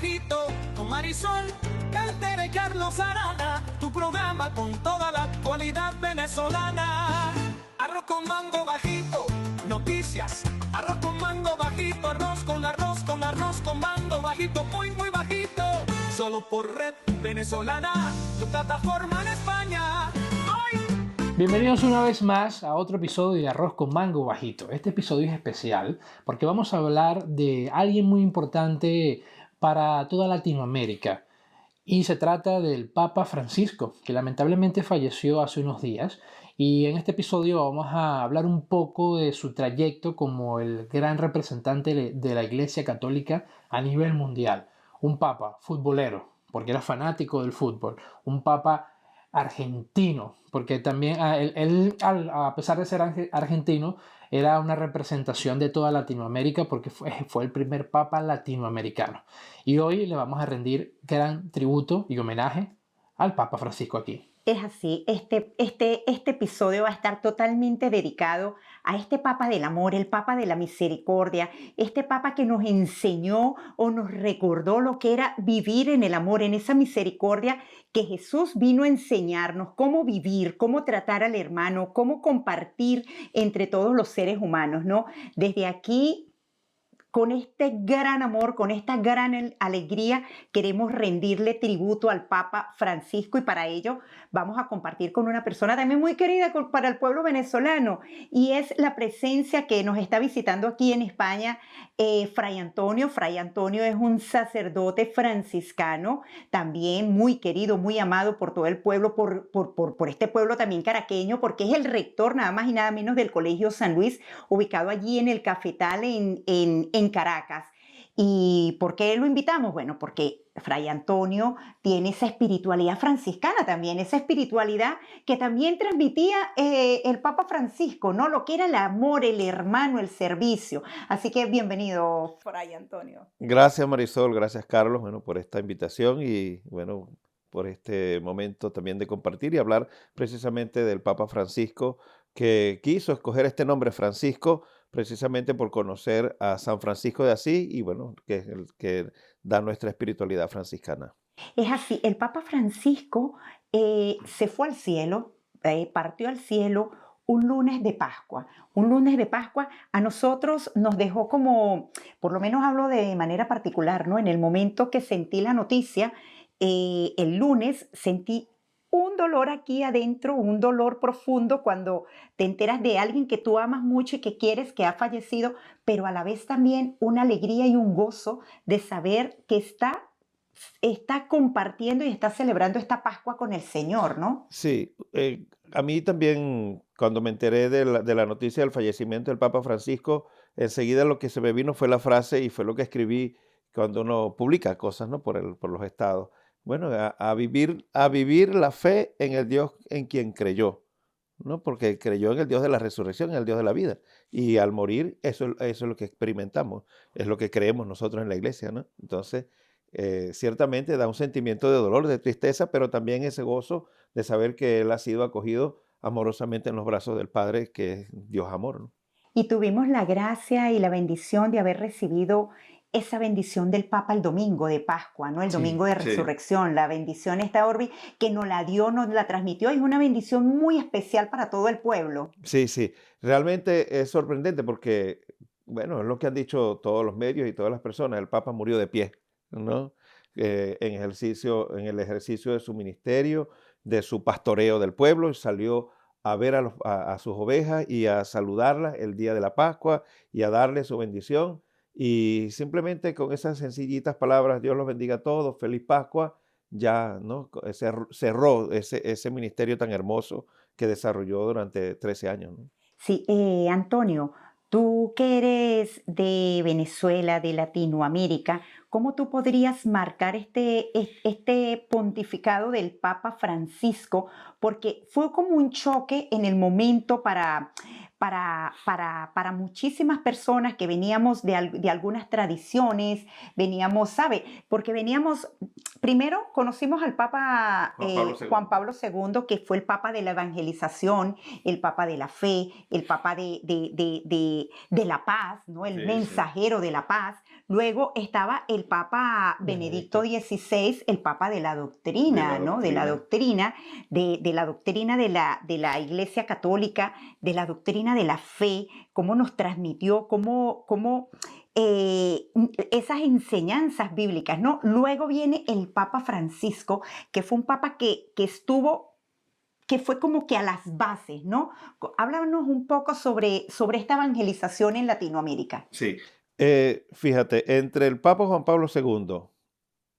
Bajito, con Marisol, Cantera y Carlos Arana, tu programa con toda la actualidad venezolana. Arroz con mango bajito, noticias. Arroz con mango bajito, arroz con mango bajito, muy muy bajito. Solo por Red Venezolana, tu plataforma en España. Bienvenidos una vez más a otro episodio de Arroz con Mango Bajito. Este episodio es especial porque vamos a hablar de alguien muy importante para toda Latinoamérica. Y se trata del Papa Francisco, que lamentablemente falleció hace unos días. Y en este episodio vamos a hablar un poco de su trayecto como el gran representante de la Iglesia Católica a nivel mundial. Un papa futbolero, porque era fanático del fútbol. Un papa argentino, porque también él, a pesar de ser argentino, era una representación de toda Latinoamérica porque fue el primer papa latinoamericano. Y hoy le vamos a rendir gran tributo y homenaje al Papa Francisco aquí. Es así, este episodio va a estar totalmente dedicado a este Papa del amor, el Papa de la misericordia, este Papa que nos enseñó o nos recordó lo que era vivir en el amor, en esa misericordia que Jesús vino a enseñarnos cómo vivir, cómo tratar al hermano, cómo compartir entre todos los seres humanos, ¿no? Desde aquí, con este gran amor, con esta gran alegría, queremos rendirle tributo al Papa Francisco y para ello vamos a compartir con una persona también muy querida para el pueblo venezolano y es la presencia que nos está visitando aquí en España, Fray Antonio. Fray Antonio es un sacerdote franciscano, también muy querido, muy amado por todo el pueblo, por este pueblo también caraqueño, porque es el rector nada más y nada menos del Colegio San Luis, ubicado allí en el Cafetal en Caracas. ¿Y por qué lo invitamos? Bueno, porque Fray Antonio tiene esa espiritualidad franciscana también, esa espiritualidad que también transmitía el Papa Francisco, ¿no? Lo que era el amor, el hermano, el servicio. Así que bienvenido, Fray Antonio. Gracias, Marisol, gracias, Carlos, bueno, por esta invitación y, bueno, por este momento también de compartir y hablar precisamente del Papa Francisco, que quiso escoger este nombre Francisco precisamente por conocer a San Francisco de Asís y bueno, que es el que da nuestra espiritualidad franciscana. Es así, el Papa Francisco se fue al cielo, partió al cielo un lunes de Pascua. Un lunes de Pascua a nosotros nos dejó como, por lo menos hablo de manera particular, ¿no? En el momento que sentí la noticia, el lunes sentí un dolor aquí adentro, un dolor profundo cuando te enteras de alguien que tú amas mucho y que quieres que ha fallecido, pero a la vez también una alegría y un gozo de saber que está compartiendo y está celebrando esta Pascua con el Señor, ¿no? Sí, a mí también cuando me enteré de la noticia del fallecimiento del Papa Francisco, enseguida lo que se me vino fue la frase y fue lo que escribí cuando uno publica cosas, ¿no? por los estados. Bueno, a vivir la fe en el Dios en quien creyó, ¿no? Porque creyó en el Dios de la resurrección, en el Dios de la vida. Y al morir, eso es lo que experimentamos, es lo que creemos nosotros en la iglesia, ¿no? Entonces, ciertamente da un sentimiento de dolor, de tristeza, pero también ese gozo de saber que Él ha sido acogido amorosamente en los brazos del Padre, que es Dios amor, ¿no? Y tuvimos la gracia y la bendición de haber recibido esa bendición del Papa el domingo de Pascua, ¿no? El domingo de resurrección, la bendición esta Orbi que nos la dio, nos la transmitió, es una bendición muy especial para todo el pueblo. Sí, sí, realmente es sorprendente porque, bueno, es lo que han dicho todos los medios y todas las personas, el Papa murió de pie, ¿no? En el ejercicio de su ministerio, de su pastoreo del pueblo, y salió a ver a sus ovejas y a saludarlas el día de la Pascua y a darle su bendición. Y simplemente con esas sencillitas palabras, Dios los bendiga a todos, feliz Pascua, ya, ¿no? Cerró ese ministerio tan hermoso que desarrolló durante 13 años, ¿no? Sí, Antonio, tú que eres de Venezuela, de Latinoamérica, ¿cómo tú podrías marcar este pontificado del Papa Francisco? Porque fue como un choque en el momento para para muchísimas personas que veníamos de algunas tradiciones, veníamos, ¿sabe? Porque veníamos, primero conocimos al Papa Juan Pablo II, que fue el Papa de la evangelización, el Papa de la fe, el Papa de la paz, ¿no? El Sí, sí. mensajero de la paz. Luego estaba el Papa Benedicto XVI, el Papa de la doctrina, ¿no? De la doctrina, de la doctrina de la Iglesia Católica, de la doctrina de la fe, cómo nos transmitió, cómo esas enseñanzas bíblicas, ¿no? Luego viene el Papa Francisco, que fue un papa que estuvo, que fue como que a las bases, ¿no? Háblanos un poco sobre esta evangelización en Latinoamérica. Sí. Fíjate, entre el Papa Juan Pablo II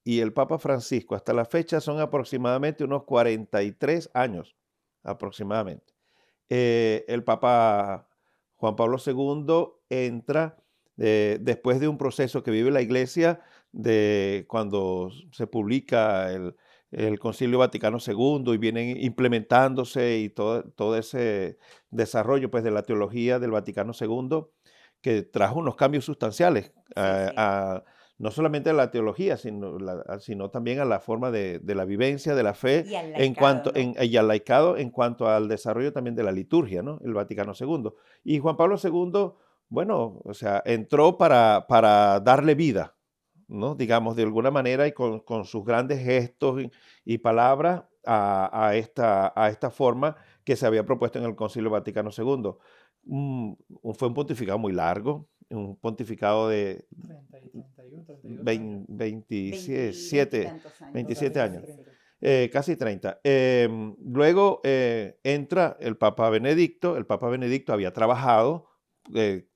y el Papa Francisco hasta la fecha son aproximadamente unos 43 años, aproximadamente. El Papa Juan Pablo II entra después de un proceso que vive la Iglesia de cuando se publica el Concilio Vaticano II y vienen implementándose y todo ese desarrollo pues, de la teología del Vaticano II que trajo unos cambios sustanciales no solamente a la teología, sino también a la forma de la vivencia, de la fe, Y al laicado, ¿no? y al laicado en cuanto al desarrollo también de la liturgia, ¿no? El Vaticano II. Y Juan Pablo II, bueno, o sea, entró para darle vida, ¿no? Digamos, de alguna manera y con sus grandes gestos y palabras a esta forma que se había propuesto en el Concilio Vaticano II. Fue un pontificado muy largo, un pontificado de 27 años, casi 30. Luego entra el Papa Benedicto. El Papa Benedicto había trabajado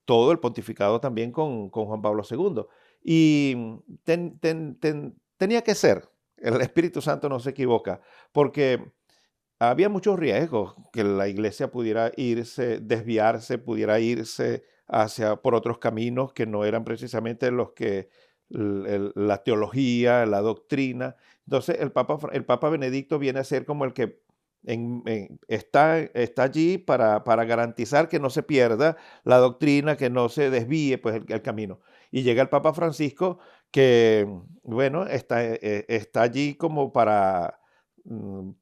todo el pontificado también con Juan Pablo II. Y tenía que ser, el Espíritu Santo no se equivoca, porque había muchos riesgos que la iglesia pudiera desviarse, pudiera irse por otros caminos que no eran precisamente los que la teología, la doctrina. Entonces el Papa Benedicto viene a ser como el que está allí para garantizar que no se pierda la doctrina, que no se desvíe pues, el camino. Y llega el Papa Francisco que, bueno, está allí como para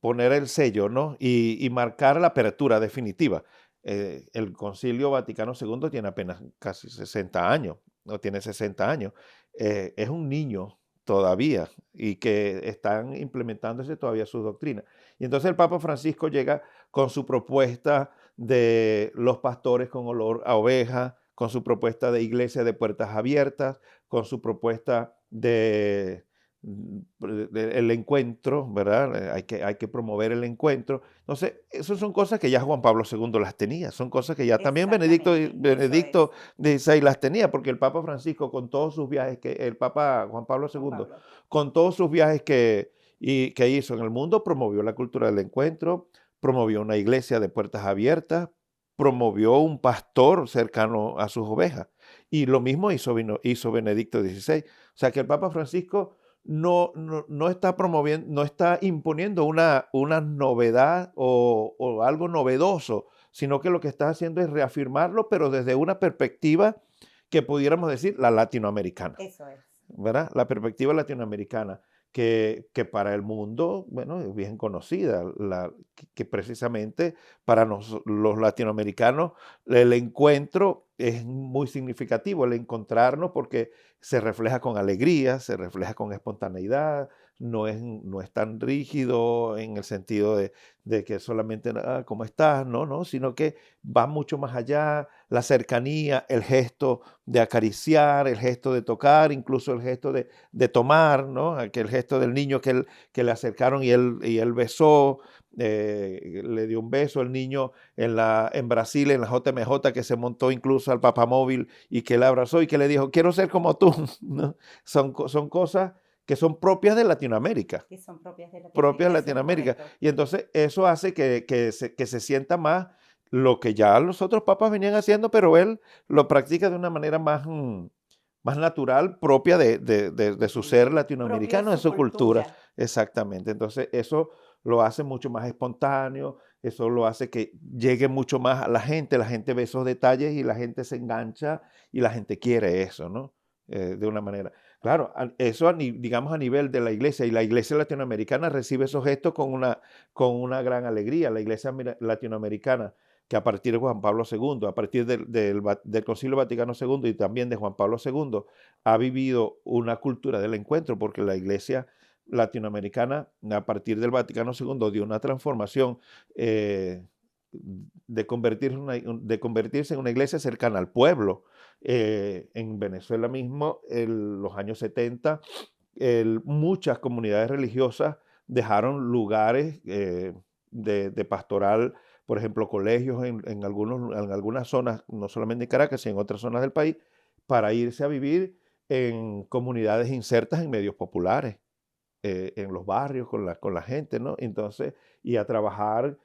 poner el sello, ¿no? Y marcar la apertura definitiva. El Concilio Vaticano II tiene apenas casi 60 años, no tiene 60 años. Es un niño todavía y que están implementándose todavía sus doctrinas. Y entonces el Papa Francisco llega con su propuesta de los pastores con olor a oveja, con su propuesta de iglesia de puertas abiertas, con su propuesta de el encuentro, ¿verdad? Hay que promover el encuentro. Entonces, esas son cosas que ya Juan Pablo II las tenía, son cosas que ya también Benedicto XVI las tenía, porque el Papa Francisco con todos sus viajes, el Papa Juan Pablo II, con todos sus viajes que hizo en el mundo, promovió la cultura del encuentro, promovió una iglesia de puertas abiertas, promovió un pastor cercano a sus ovejas. Y lo mismo hizo Benedicto XVI. O sea que el Papa Francisco no está promoviendo, no está imponiendo una novedad o algo novedoso, sino que lo que está haciendo es reafirmarlo, pero desde una perspectiva que pudiéramos decir la latinoamericana. Eso es. ¿Verdad? La perspectiva latinoamericana, que para el mundo, bueno, es bien conocida, que precisamente para los latinoamericanos el encuentro es muy significativo, el encontrarnos, porque se refleja con alegría, se refleja con espontaneidad, no es tan rígido en el sentido de que solamente, ¿cómo estás? No, sino que va mucho más allá, la cercanía, el gesto de acariciar, el gesto de tocar, incluso el gesto de tomar, ¿no? Aquel gesto del niño que le acercaron y él besó, le dio un beso al niño en Brasil, en la JMJ, que se montó incluso al papamóvil y que le abrazó y que le dijo, quiero ser como tú, ¿no? Son cosas que son propias de Latinoamérica. Que son propias de Latinoamérica. Propias de Latinoamérica. Y entonces eso hace que se sienta más lo que ya los otros papas venían haciendo, pero él lo practica de una manera más natural, propia de su ser latinoamericano, de su cultura. Exactamente. Entonces eso lo hace mucho más espontáneo, eso lo hace que llegue mucho más a la gente ve esos detalles y la gente se engancha y la gente quiere eso, ¿no? De una manera. Claro, eso digamos a nivel de la iglesia, y la iglesia latinoamericana recibe esos gestos con una gran alegría. La iglesia latinoamericana, que a partir de Juan Pablo II, a partir del Concilio Vaticano II y también de Juan Pablo II, ha vivido una cultura del encuentro, porque la iglesia latinoamericana, a partir del Vaticano II, dio una transformación de convertirse en una iglesia cercana al pueblo. En Venezuela mismo, en los años 70, muchas comunidades religiosas dejaron lugares de pastoral, por ejemplo, colegios en algunas zonas, no solamente en Caracas, sino en otras zonas del país, para irse a vivir en comunidades insertas en medios populares, en los barrios, con la gente, ¿no? Entonces, y a trabajar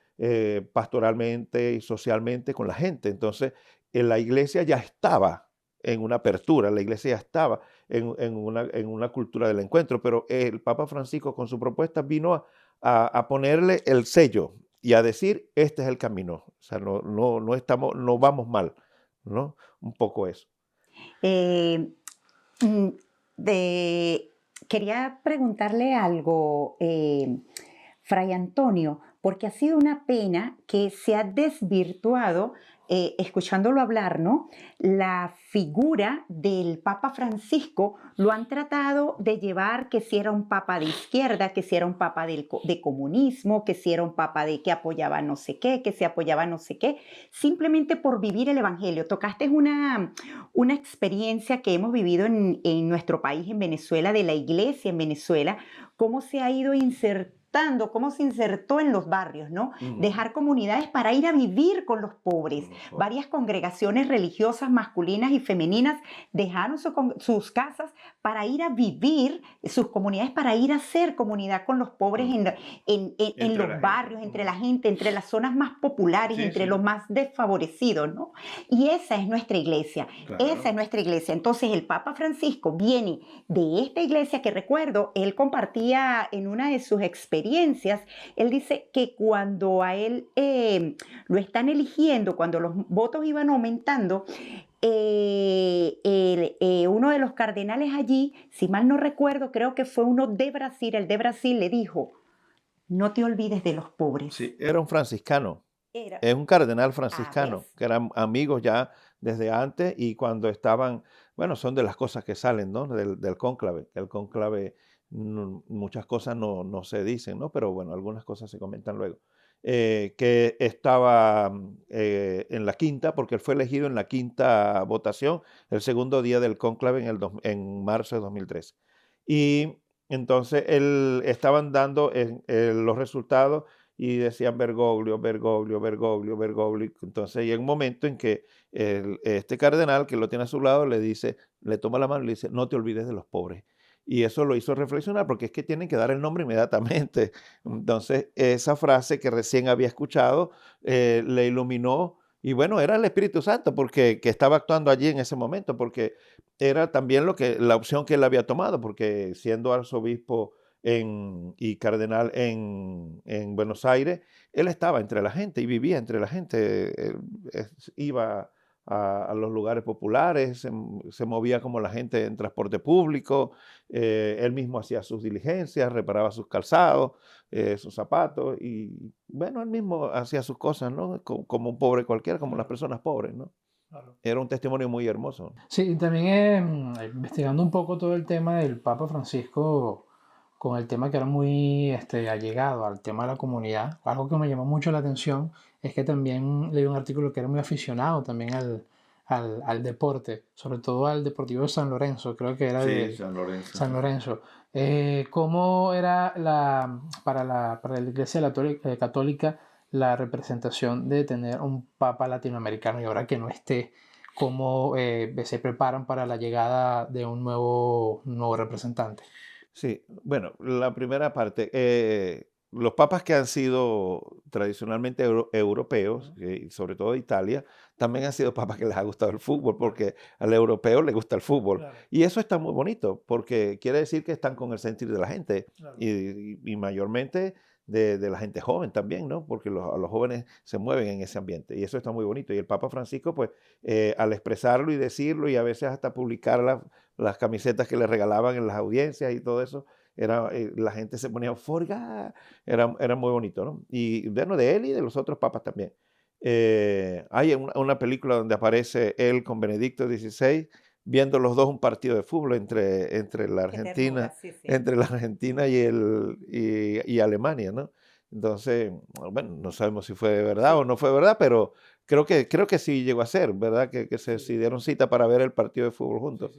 pastoralmente y socialmente con la gente. Entonces, la iglesia ya estaba en una apertura, la iglesia ya estaba en una cultura del encuentro, pero el Papa Francisco con su propuesta vino a ponerle el sello y a decir, este es el camino, o sea, no vamos mal, ¿no? Un poco eso. Eh, mm, Quería preguntarle algo, Fray Antonio, porque ha sido una pena que se ha desvirtuado, escuchándolo hablar, ¿no? La figura del Papa Francisco lo han tratado de llevar que si era un papa de izquierda, que si era un papa de comunismo, que si era un papa que apoyaba no sé qué, que se apoyaba no sé qué, simplemente por vivir el Evangelio. Tocaste una experiencia que hemos vivido en nuestro país, en Venezuela, de la iglesia en Venezuela, cómo se ha ido insertando, cómo se insertó en los barrios, ¿no? Dejar comunidades para ir a vivir con los pobres. Varias congregaciones religiosas masculinas y femeninas dejaron sus casas para ir a vivir, sus comunidades para ir a hacer comunidad con los pobres en los barrios, entre la gente, entre las zonas más populares, entre los más desfavorecidos, ¿no? Y esa es nuestra iglesia, esa es nuestra iglesia. Entonces el Papa Francisco viene de esta iglesia que recuerdo, él compartía en una de sus experiencias, él dice que cuando a él lo están eligiendo, cuando los votos iban aumentando, uno de los cardenales allí, si mal no recuerdo, creo que fue uno de Brasil, el de Brasil le dijo, no te olvides de los pobres. Sí, era un franciscano. Es un cardenal franciscano, que eran amigos ya desde antes y cuando estaban, bueno, son de las cosas que salen, ¿no? Del cónclave. El cónclave, muchas cosas no se dicen, ¿no? Pero bueno, algunas cosas se comentan luego. Que estaba en la quinta, porque él fue elegido en la quinta votación, el segundo día del cónclave en marzo de 2013. Y entonces estaban dando los resultados y decían Bergoglio, Bergoglio, Bergoglio, Bergoglio. Entonces hay un momento en que este cardenal que lo tiene a su lado le toma la mano y le dice, no te olvides de los pobres. Y eso lo hizo reflexionar porque es que tienen que dar el nombre inmediatamente. Entonces esa frase que recién había escuchado le iluminó y bueno, era el Espíritu Santo que estaba actuando allí en ese momento, porque era también la opción que él había tomado, porque siendo arzobispo y cardenal en Buenos Aires, él estaba entre la gente y vivía entre la gente, iba a los lugares populares, se movía como la gente en transporte público, él mismo hacía sus diligencias, reparaba sus calzados, sus zapatos, y bueno, él mismo hacía sus cosas, ¿no? Como un pobre cualquiera, como las personas pobres, ¿no? Claro. Era un testimonio muy hermoso. Sí, también investigando un poco todo el tema del Papa Francisco, con el tema que era muy allegado al tema de la comunidad, algo que me llamó mucho la atención es que también leí un artículo que era muy aficionado también al deporte, sobre todo al Deportivo de San Lorenzo, creo que era de San Lorenzo. ¿Cómo era para la Iglesia Católica la representación de tener un papa latinoamericano y ahora que no esté, cómo se preparan para la llegada de un nuevo representante? Sí, bueno, la primera parte, los papas que han sido tradicionalmente europeos, sobre todo de Italia, también han sido papas que les ha gustado el fútbol, porque al europeo le gusta el fútbol. Claro. Y eso está muy bonito, porque quiere decir que están con el sentir de la gente. Claro. Y mayormente de la gente joven también, ¿no? Porque los jóvenes se mueven en ese ambiente y eso está muy bonito. Y el Papa Francisco, pues, al expresarlo y decirlo y a veces hasta publicar las camisetas que le regalaban en las audiencias y todo eso, la gente se ponía eufórica, era muy bonito, ¿no? Y bueno, de él y de los otros papas también. Hay una película donde aparece él con Benedicto XVI viendo los dos un partido de fútbol entre la Qué ternura, Argentina, sí, sí. entre la Argentina y Alemania, ¿no? Entonces, bueno, no sabemos si fue de verdad o no fue verdad, pero creo que sí llegó a ser, ¿verdad? Que se dieron cita para ver el partido de fútbol juntos.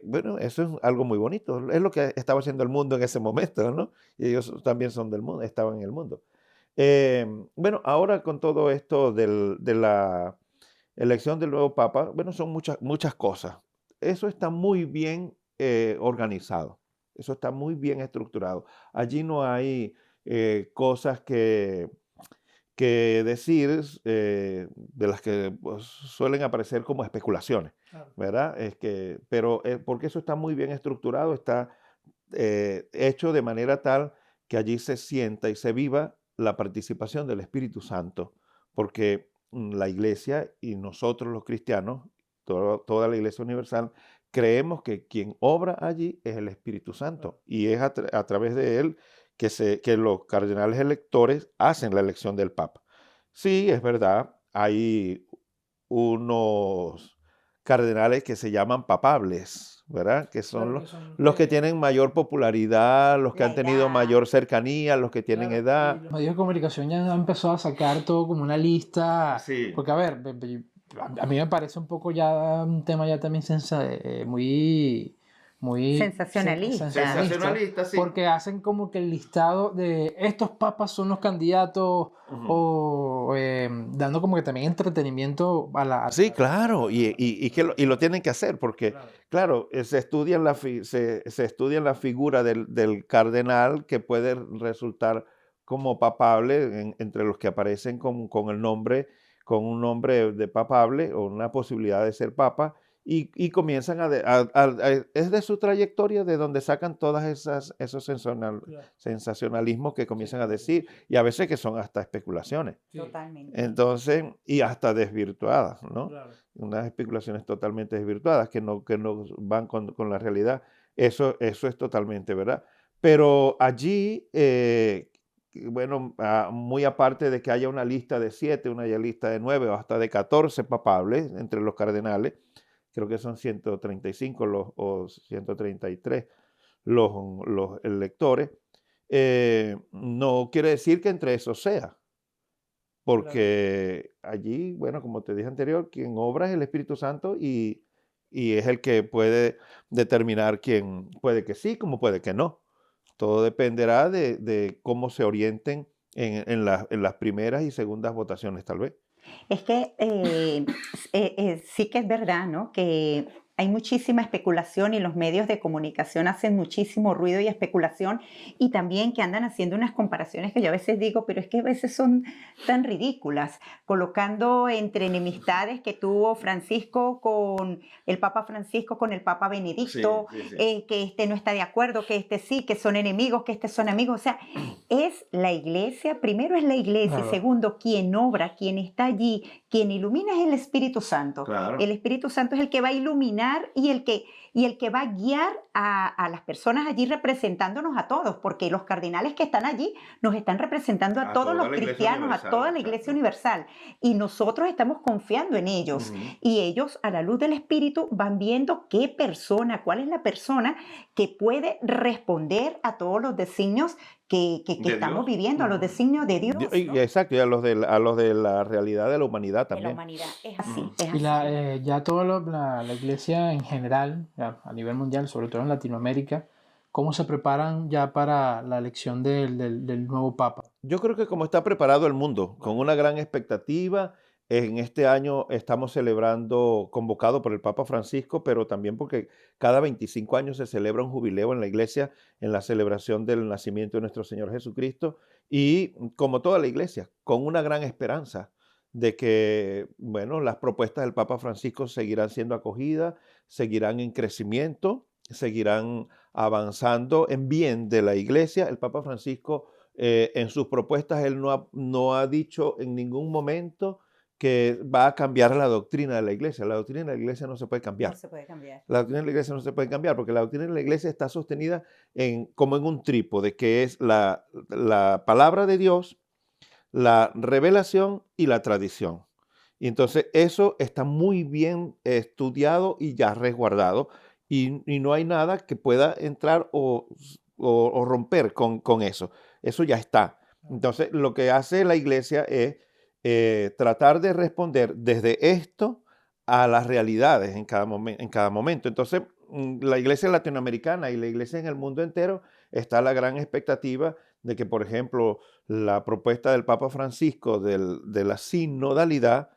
Bueno, eso es algo muy bonito. Es lo que estaba haciendo el mundo en ese momento, ¿no? Y ellos también son del mundo, estaban en el mundo. Bueno, ahora con todo esto de la elección del nuevo Papa, bueno, son muchas cosas. Eso está muy bien organizado, eso está muy bien estructurado. Allí no hay cosas que decir de las que pues, suelen aparecer como especulaciones, Claro. ¿verdad? Pero porque eso está muy bien estructurado, está hecho de manera tal que allí se sienta y se viva la participación del Espíritu Santo, porque la iglesia y nosotros los cristianos, toda la iglesia universal, creemos que quien obra allí es el Espíritu Santo y es a través de él que los cardenales electores hacen la elección del Papa. Sí, es verdad, hay unos cardenales que se llaman papables, ¿verdad? Que son Claro los, que son los que tienen mayor popularidad, los que La han tenido edad. mayor cercanía, los que tienen claro, y edad. los medios de comunicación ya han empezado a sacar todo como una lista, Sí. porque a ver, a mí me parece un poco ya un tema ya también muy Sensacionalista. Sensacionalista, sí. porque hacen como que el listado de estos papas son los candidatos Ujú. o dando como que también entretenimiento a la... Sí, claro, y lo tienen que hacer porque, claro, se estudia se estudia la figura del cardenal que puede resultar como papable entre los que aparecen con un nombre de papable o una posibilidad de ser papa y comienzan es de su trayectoria de donde sacan todas esos sensacionalismos que comienzan a decir y a veces que son hasta especulaciones. Totalmente. Entonces, y hasta desvirtuadas, ¿no? Unas especulaciones totalmente desvirtuadas que no van con la realidad. Eso es totalmente verdad. Pero allí, bueno, muy aparte de que haya una lista de 7, una lista de 9 o hasta de 14 papables entre los cardenales, creo que son 135 o 133 los electores, no quiere decir que entre esos sea. Porque allí, bueno, como te dije anterior, quien obra es el Espíritu Santo y es el que puede determinar quién puede que sí, como puede que no. Todo dependerá de cómo se orienten en las primeras y segundas votaciones, tal vez. Es que sí que es verdad, ¿no? Que hay muchísima especulación y los medios de comunicación hacen muchísimo ruido y especulación y también que andan haciendo unas comparaciones que yo a veces digo, pero es que a veces son tan ridículas, colocando entre enemistades que tuvo Francisco con el Papa Francisco con el Papa Benedicto, que este no está de acuerdo, que este sí, que son enemigos, que este son amigos. O sea, es la iglesia, primero es la iglesia y Claro. segundo, quien obra, quien está allí, quien ilumina es el Espíritu Santo. Claro. El Espíritu Santo es el que va a iluminar y el que va a guiar a las personas allí representándonos a todos, porque los cardenales que están allí nos están representando a todos toda los la Iglesia cristianos, a universal, toda la Iglesia exacto. universal. Y nosotros estamos confiando en ellos. Ujú. Y ellos, a la luz del Espíritu, van viendo qué persona, cuál es la persona que puede responder a todos los designios que De estamos Dios. viviendo, a los designios de Dios, ¿no? Exacto, y a los de la realidad de la humanidad De la también. humanidad. Es así, Ujú. es Y así. ya toda la iglesia en general, ya a nivel mundial, sobre todo en Latinoamérica, ¿cómo se preparan ya para la elección del nuevo papa? Yo creo que como está preparado el mundo, con una gran expectativa, en este año estamos celebrando, convocado por el Papa Francisco, pero también porque cada 25 años se celebra un jubileo en la iglesia, en la celebración del nacimiento de nuestro Señor Jesucristo, y como toda la iglesia, con una gran esperanza de que, bueno, las propuestas del Papa Francisco seguirán siendo acogidas, seguirán en crecimiento, seguirán avanzando en bien de la iglesia. El Papa Francisco en sus propuestas él no ha dicho en ningún momento que va a cambiar la doctrina de la iglesia. La doctrina de la iglesia no se puede No cambiar. se puede cambiar. La doctrina de la iglesia no se puede cambiar porque la doctrina de la iglesia está sostenida como en un trípode, que es la palabra de Dios, la revelación y la tradición. Y entonces eso está muy bien estudiado y ya resguardado y no hay nada que pueda entrar o romper con eso. Eso ya está. Entonces lo que hace la iglesia es tratar de responder desde esto a las realidades en cada momento. Entonces la iglesia latinoamericana y la iglesia en el mundo entero está la gran expectativa de que, por ejemplo, la propuesta del Papa Francisco de la sinodalidad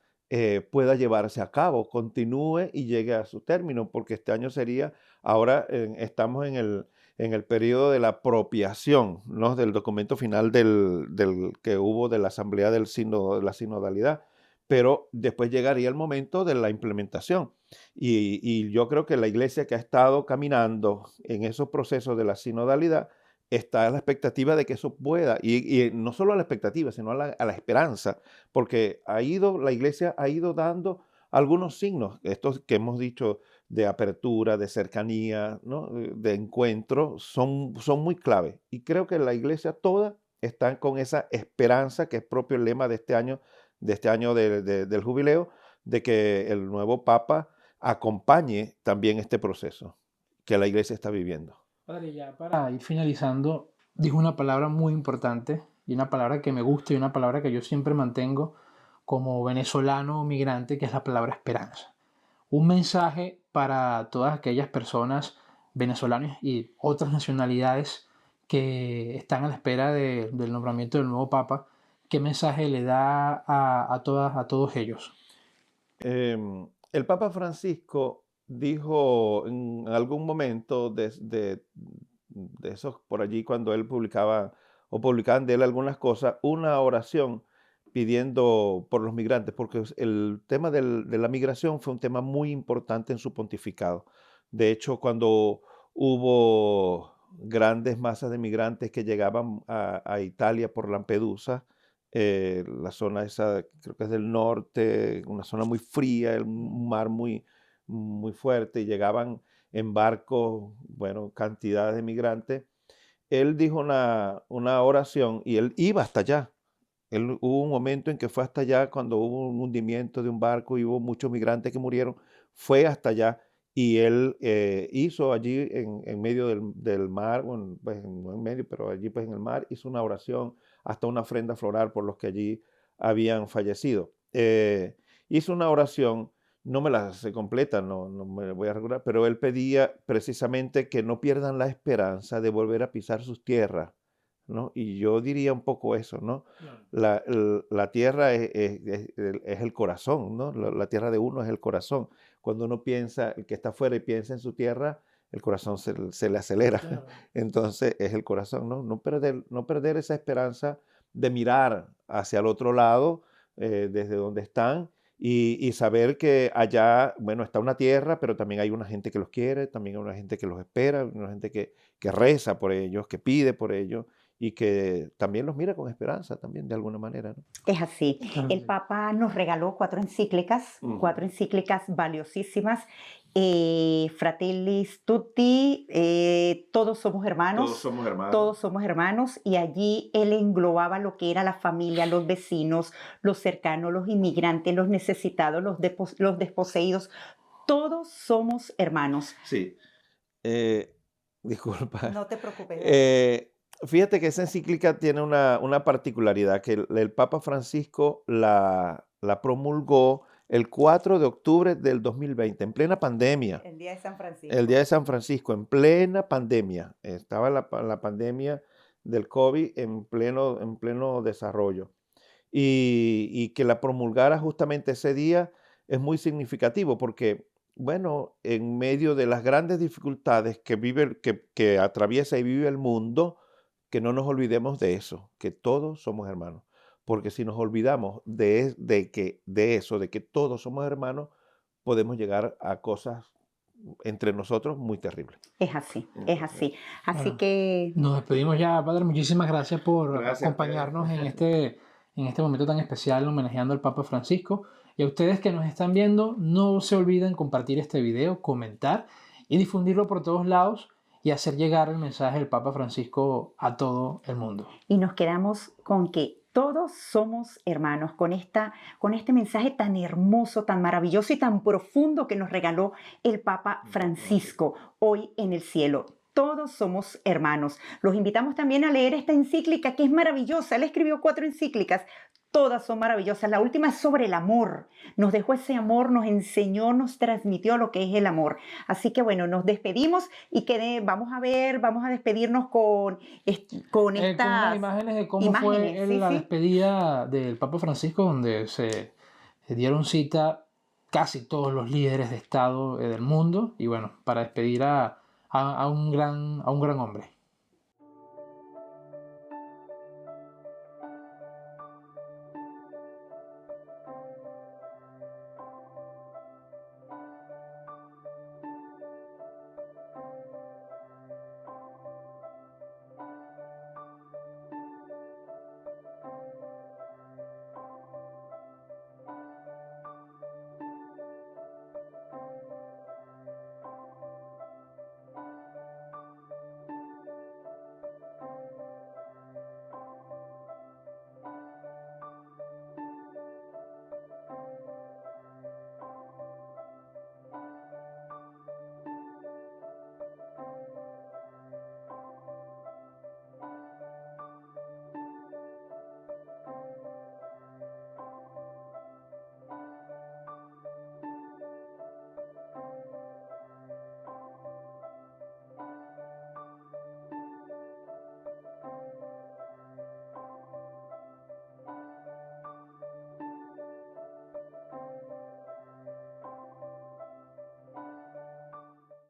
pueda llevarse a cabo, continúe y llegue a su término, porque este año ahora estamos en el periodo de la apropiación, ¿no? Del documento final del que hubo de la Asamblea de la Sinodalidad, pero después llegaría el momento de la implementación. Y yo creo que la iglesia que ha estado caminando en esos procesos de la sinodalidad, está a la expectativa de que eso pueda, y no solo a la expectativa, sino a la esperanza, porque la iglesia ha ido dando algunos signos, estos que hemos dicho de apertura, de cercanía, ¿no? De encuentro, son muy clave. Y creo que la iglesia toda está con esa esperanza, que es propio el lema de este año del jubileo, de que el nuevo Papa acompañe también este proceso que la iglesia está viviendo. Padre, ya para ir finalizando, dijo una palabra muy importante y una palabra que me gusta y una palabra que yo siempre mantengo como venezolano migrante, que es la palabra esperanza. Un mensaje para todas aquellas personas venezolanas y otras nacionalidades que están a la espera del nombramiento del nuevo Papa. ¿Qué mensaje le da a todos ellos? El Papa Francisco dijo en algún momento de esos por allí, cuando él publicaban de él algunas cosas, una oración pidiendo por los migrantes, porque el tema de la migración fue un tema muy importante en su pontificado. De hecho, cuando hubo grandes masas de migrantes que llegaban a Italia por Lampedusa, la zona esa, creo que es del norte, una zona muy fría, un mar muy fuerte, y llegaban en barcos, bueno, cantidades de migrantes. Él dijo una oración y él iba hasta allá. Hubo un momento en que fue hasta allá cuando hubo un hundimiento de un barco y hubo muchos migrantes que murieron. Fue hasta allá y él hizo allí en medio del mar, bueno, pues no en medio, pero allí pues en el mar, hizo una oración, hasta una ofrenda floral por los que allí habían fallecido. Hizo una oración, no me la sé completa, no me la voy a recordar, pero él pedía precisamente que no pierdan la esperanza de volver a pisar sus tierras, ¿no? Y yo diría un poco eso, ¿no? La tierra es el corazón, ¿no? La tierra de uno es el corazón. Cuando uno piensa, el que está afuera y piensa en su tierra, el corazón se le acelera. Claro. Entonces es el corazón, ¿no? No perder esa esperanza de mirar hacia el otro lado, desde donde están, y saber que allá, bueno, está una tierra, pero también hay una gente que los quiere, también hay una gente que los espera, una gente que reza por ellos, que pide por ellos, y que también los mira con esperanza, también de alguna manera, ¿no? Es así. Claro que El sí. Papa nos regaló cuatro encíclicas valiosísimas. Fratelli Tutti, todos somos hermanos. somos hermanos. Todos somos hermanos, y allí él englobaba lo que era la familia, los vecinos, los cercanos, los inmigrantes, los necesitados, los desposeídos. Todos somos hermanos. Sí. Disculpa. No te preocupes. Fíjate que esa encíclica tiene una particularidad, que el Papa Francisco la promulgó el 4 de octubre del 2020, en plena pandemia. El día de San Francisco. El día de San Francisco, en plena pandemia. Estaba la pandemia del COVID en pleno desarrollo. Y que la promulgara justamente ese día es muy significativo porque, bueno, en medio de las grandes dificultades que atraviesa y vive el mundo, que no nos olvidemos de eso, que todos somos hermanos. Porque si nos olvidamos de que todos somos hermanos, podemos llegar a cosas entre nosotros muy terrible. Es así, es así. Así Bueno, que nos despedimos ya, Padre. Muchísimas gracias por Gracias, acompañarnos Pedro. en este momento tan especial homenajeando al Papa Francisco. Y a ustedes que nos están viendo, no se olviden compartir este video, comentar y difundirlo por todos lados y hacer llegar el mensaje del Papa Francisco a todo el mundo. y nos quedamos con que todos somos hermanos, con este mensaje tan hermoso, tan maravilloso y tan profundo que nos regaló el Papa Francisco hoy en el cielo. Todos somos hermanos. Los invitamos también a leer esta encíclica que es maravillosa. Él escribió 4 encíclicas. Todas son maravillosas. La última es sobre el amor. Nos dejó ese amor, nos enseñó, nos transmitió lo que es el amor. Así que bueno, nos despedimos y vamos a despedirnos con Con unas estas imágenes de cómo imágenes. fue Sí, la sí. despedida del Papa Francisco, donde se dieron cita casi todos los líderes de Estado del mundo, y bueno, para despedir a un gran hombre.